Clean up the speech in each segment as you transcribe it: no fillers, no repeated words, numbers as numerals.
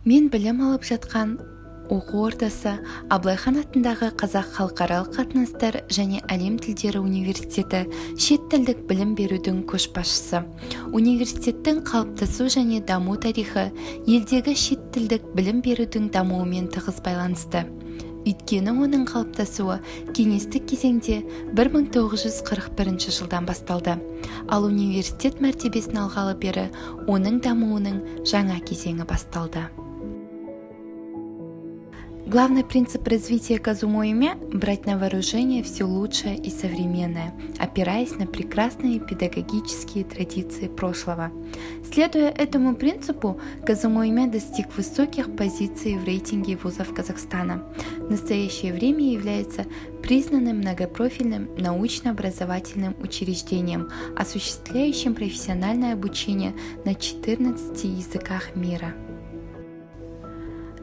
Мен білім алып жатқан оқу ордасы Абылайхан атындағы Қазақ халықаралық қатынастар және әлем тілдері университеті шет тілдік білім берудің көшбасшысы. Университеттің қалыптасу және даму тарихы елдегі шет тілдік білім берудің дамуымен тығыз байланысты. Өйткені оның қалыптасуы кеңестік кезеңде 1941 жылдан басталды, ал университет мәртебесін алғалы бері оның дамуының жаңа кезеңі басталды. Главный принцип развития Казумоиме – брать на вооружение все лучшее и современное, опираясь на прекрасные педагогические традиции прошлого. Следуя этому принципу, Казумоиме достиг высоких позиций в рейтинге вузов Казахстана. В настоящее время является признанным многопрофильным научно-образовательным учреждением, осуществляющим профессиональное обучение на 14 языках мира.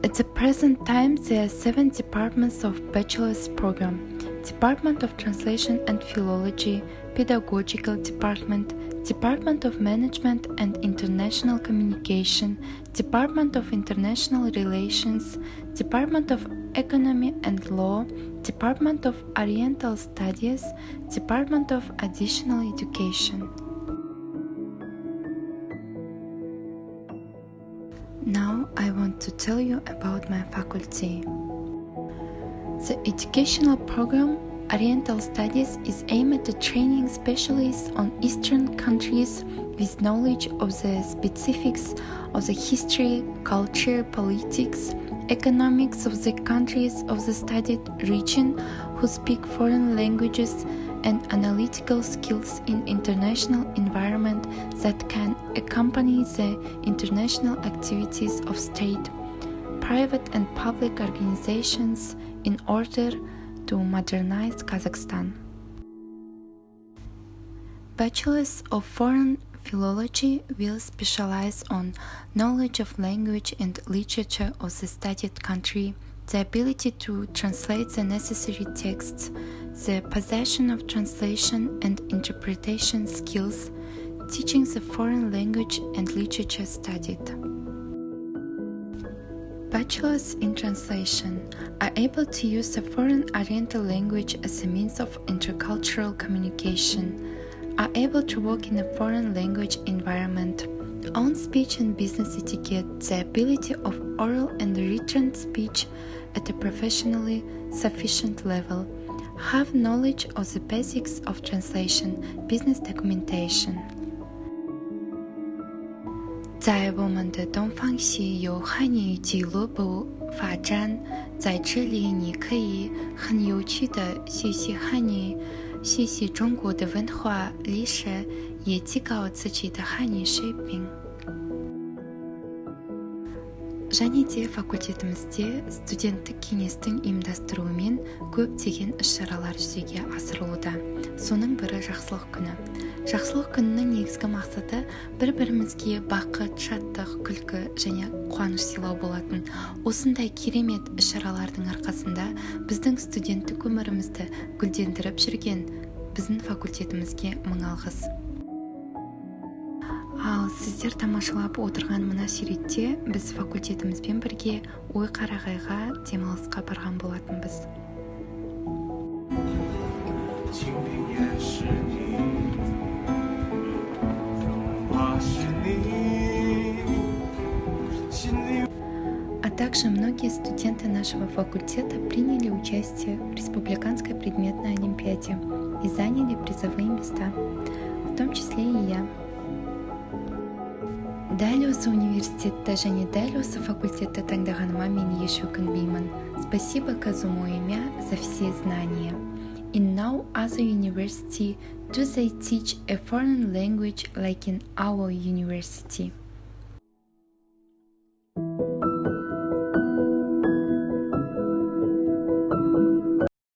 At the present time, there are 7 departments of bachelor's program: Department of Translation and Philology, Pedagogical Department, Department of Management and International Communication, Department of International Relations, Department of Economy and Law, Department of Oriental Studies, Department of Additional Education. Now I want to tell you about my faculty. The educational program Oriental Studies is aimed at training specialists on Eastern countries with knowledge of the specifics of the history, culture, politics, economics of the countries of the studied region, who speak foreign languages, and analytical skills in international environment that can accompany the international activities of state, private and public organizations in order to modernize Kazakhstan. Bachelors of Foreign Philology will specialize on knowledge of language and literature of the studied country, the ability to translate the necessary texts, the possession of translation and interpretation skills, teaching the foreign language and literature studied. Bachelors in Translation are able to use the foreign Oriental language as a means of intercultural communication, are able to work in a foreign language environment, own speech and business etiquette, the ability of oral and written speech at a professionally sufficient level, have knowledge of the basics of translation, business documentation. 在我们的东方系有汉语俱乐部发展，在这里你可以很有趣的学习汉语，学习中国的文化历史，也提高自己的汉语水平。және де факультетімізде студенттік кеңестің ұйымдастыруымен көптеген іс-шаралар жүзеге асырылуда. Соның бірі жақсылық күні. Жақсылық күнінің негізгі мақсаты бір-бірімізге бақыт, шаттық, күлкі және қуаныш сыйлау болатын. Осындай керемет іс-шаралардың арқасында біздің студенттік өмірімізді гүлдендіріп жүрген біздің факультетімізге мың алғыс. Ал сіздер тамашалап отырған мына суретте біз факультетімізбен бірге Ой-Қарағайға демалысқа барған болатынбыз. А также многие студенты нашего факультета приняли участие в республиканской предметной олимпиаде и заняли призовые места, в том числе и я. Дәл осы университетті және дәл осы факультетті таңдағаныма мен еш өкінбеймін. Спасибо Казумоиме за все знания. In no other university do they teach a foreign language like in our university.